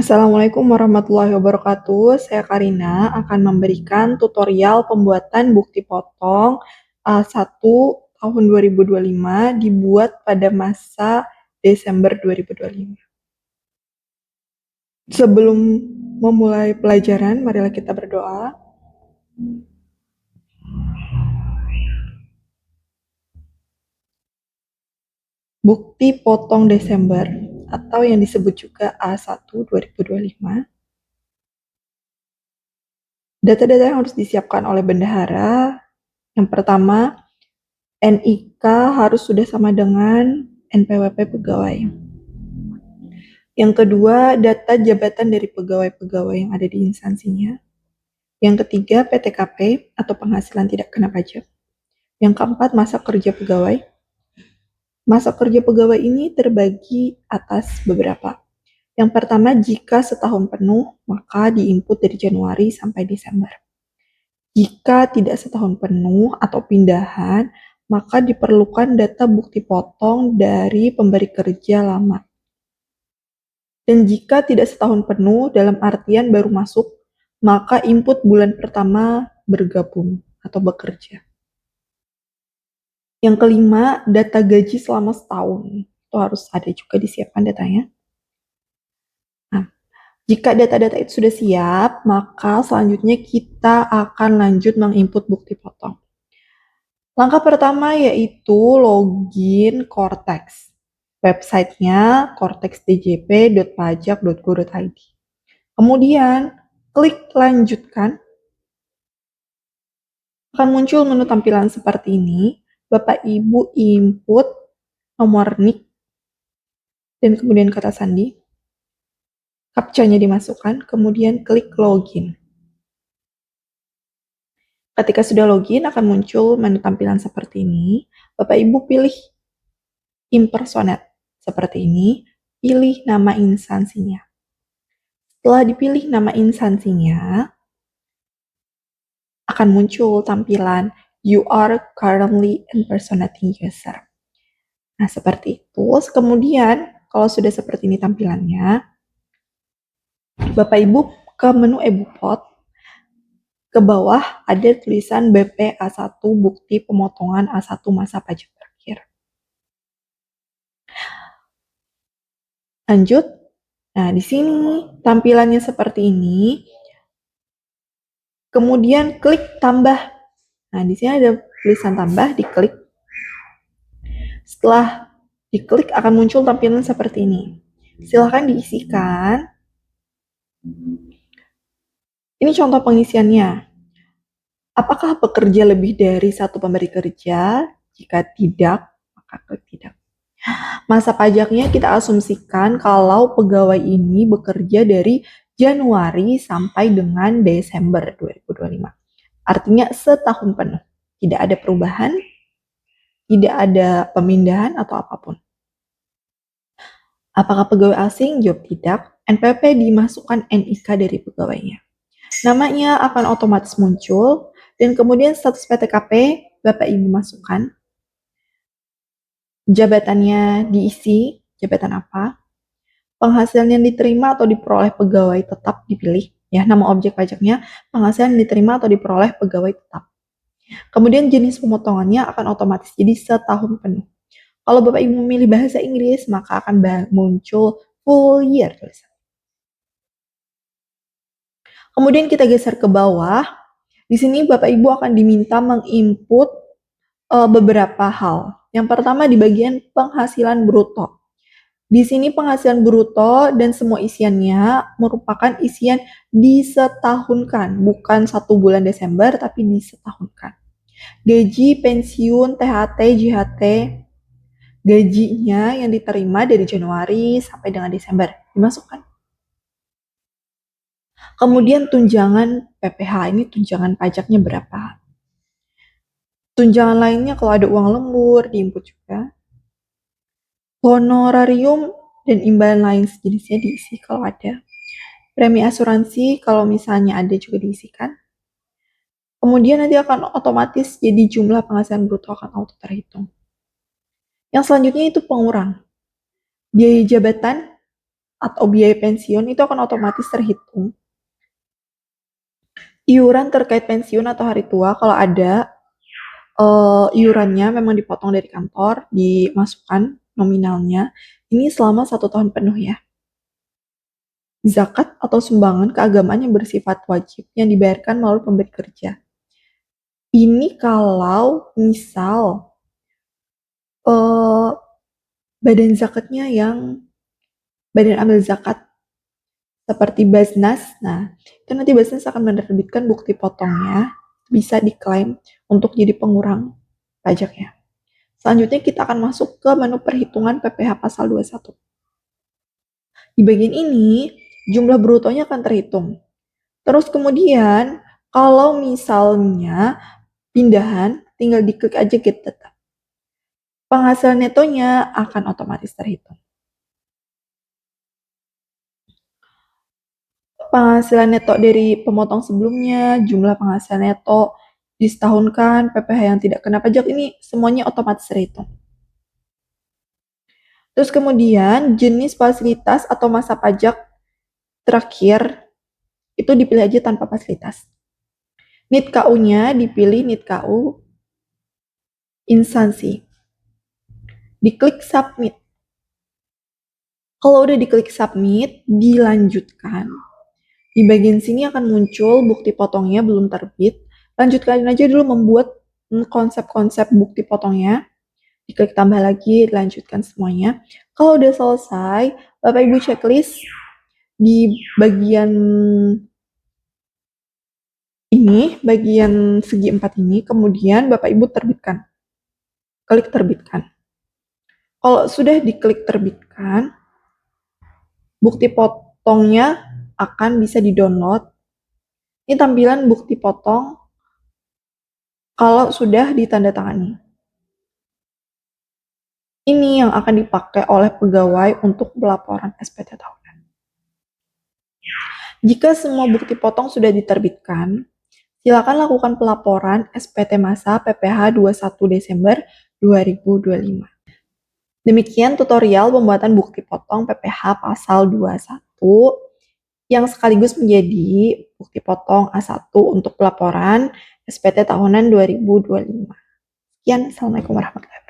Assalamualaikum warahmatullahi wabarakatuh. Saya Karina akan memberikan tutorial pembuatan bukti potong A1 tahun 2025 dibuat pada masa Desember 2025. Sebelum memulai pelajaran, marilah kita berdoa. Bukti potong Desember atau yang disebut juga A1 2025. Data-data yang harus disiapkan oleh bendahara. Yang pertama, NIK harus sudah sama dengan NPWP pegawai. Yang kedua, data jabatan dari pegawai-pegawai yang ada di instansinya. Yang ketiga, PTKP atau penghasilan tidak kena pajak. Yang keempat, masa kerja pegawai. Masa kerja pegawai ini terbagi atas beberapa. Yang pertama, jika setahun penuh, maka diinput dari Januari sampai Desember. Jika tidak setahun penuh atau pindahan, maka diperlukan data bukti potong dari pemberi kerja lama. Dan jika tidak setahun penuh dalam artian baru masuk, maka input bulan pertama bergabung atau bekerja. Yang kelima, data gaji selama setahun. Itu harus ada juga disiapkan datanya. Nah, jika data-data itu sudah siap, maka selanjutnya kita akan lanjut menginput bukti potong. Langkah pertama yaitu login Cortex. Websitenya cortexdjp.pajak.go.id. Kemudian, klik lanjutkan. Akan muncul menu tampilan seperti ini. Bapak Ibu input nomor NIK dan kemudian kata sandi. Captcha-nya dimasukkan, kemudian klik login. Ketika sudah login, akan muncul menu tampilan seperti ini. Bapak Ibu pilih impersonate seperti ini, pilih nama instansinya. Setelah dipilih nama instansinya, akan muncul tampilan you are currently impersonating user. Nah, seperti itu. Kemudian, kalau sudah seperti ini tampilannya, Bapak Ibu ke menu eBukpot, ke bawah ada tulisan BP A1 bukti pemotongan A1 masa pajak terakhir. Lanjut. Nah, di sini tampilannya seperti ini. Kemudian klik tambah. Nah, di sini ada tulisan tambah, diklik. Setelah diklik akan muncul tampilan seperti ini. Silahkan diisikan. Ini contoh pengisiannya. Apakah bekerja lebih dari satu pemberi kerja? Jika tidak, maka klik tidak. Masa pajaknya kita asumsikan kalau pegawai ini bekerja dari Januari sampai dengan Desember 2025. Artinya setahun penuh. Tidak ada perubahan, tidak ada pemindahan atau apapun. Apakah pegawai asing? Jawab tidak. NPWP dimasukkan NIK dari pegawainya. Namanya akan otomatis muncul, dan kemudian status PTKP Bapak Ibu masukkan. Jabatannya diisi, jabatan apa, penghasilan yang diterima atau diperoleh pegawai tetap dipilih, ya, nama objek pajaknya, penghasilan yang diterima atau diperoleh pegawai tetap. Kemudian jenis pemotongannya akan otomatis jadi setahun penuh. Kalau Bapak Ibu memilih bahasa Inggris, maka akan muncul full year tulisan. Kemudian kita geser ke bawah. Di sini Bapak Ibu akan diminta menginput beberapa hal. Yang pertama di bagian penghasilan bruto. Di sini penghasilan bruto dan semua isiannya merupakan isian disetahunkan, bukan 1 bulan Desember, tapi disetahunkan. Gaji, pensiun, THT, JHT, gajinya yang diterima dari Januari sampai dengan Desember dimasukkan. Kemudian tunjangan PPh, ini tunjangan pajaknya berapa. Tunjangan lainnya kalau ada uang lembur diinput juga. Honorarium dan imbalan lain sejenisnya diisi kalau ada. Premi asuransi kalau misalnya ada juga diisikan. Kemudian nanti akan otomatis jadi jumlah penghasilan bruto akan auto terhitung. Yang selanjutnya itu pengurang. Biaya jabatan atau biaya pensiun itu akan otomatis terhitung. Iuran terkait pensiun atau hari tua, kalau ada, iurannya memang dipotong dari kantor, dimasukkan nominalnya, ini selama 1 tahun penuh ya. Zakat atau sumbangan keagamaan yang bersifat wajib yang dibayarkan melalui pemberi kerja. Ini kalau misal badan zakatnya yang badan amil zakat seperti Basnas, nah itu nanti Basnas akan menerbitkan bukti potongnya, bisa diklaim untuk jadi pengurang pajaknya. Selanjutnya kita akan masuk ke menu perhitungan PPh pasal 21. Di bagian ini, jumlah brutonya akan terhitung. Terus kemudian, kalau misalnya pindahan, tinggal diklik aja get data. Penghasilan netonya akan otomatis terhitung. Penghasilan neto dari pemotong sebelumnya, jumlah penghasilan neto disetahunkan, PPh yang tidak kena pajak, ini semuanya otomatis terhitung. Terus kemudian jenis fasilitas atau masa pajak terakhir itu dipilih aja tanpa fasilitas. NIT KU-nya dipilih NIT KU instansi. Diklik submit. Kalau udah diklik submit, dilanjutkan. Di bagian sini akan muncul bukti potongnya belum terbit. Lanjutkan aja dulu membuat konsep-konsep bukti potongnya. Diklik tambah lagi, dilanjutkan semuanya. Kalau udah selesai, Bapak Ibu checklist di bagian ini, bagian segi 4 ini, kemudian Bapak Ibu terbitkan. Klik terbitkan. Kalau sudah diklik terbitkan, bukti potongnya akan bisa di-download. Ini tampilan bukti potong kalau sudah ditandatangani. Ini yang akan dipakai oleh pegawai untuk pelaporan SPT tahunan. Jika semua bukti potong sudah diterbitkan, silakan lakukan pelaporan SPT masa PPh 21 Desember 2025. Demikian tutorial pembuatan bukti potong PPh pasal 21 yang sekaligus menjadi bukti potong A1 untuk pelaporan SPT tahunan 2025. Sekian, Assalamualaikum warahmatullahi wabarakatuh.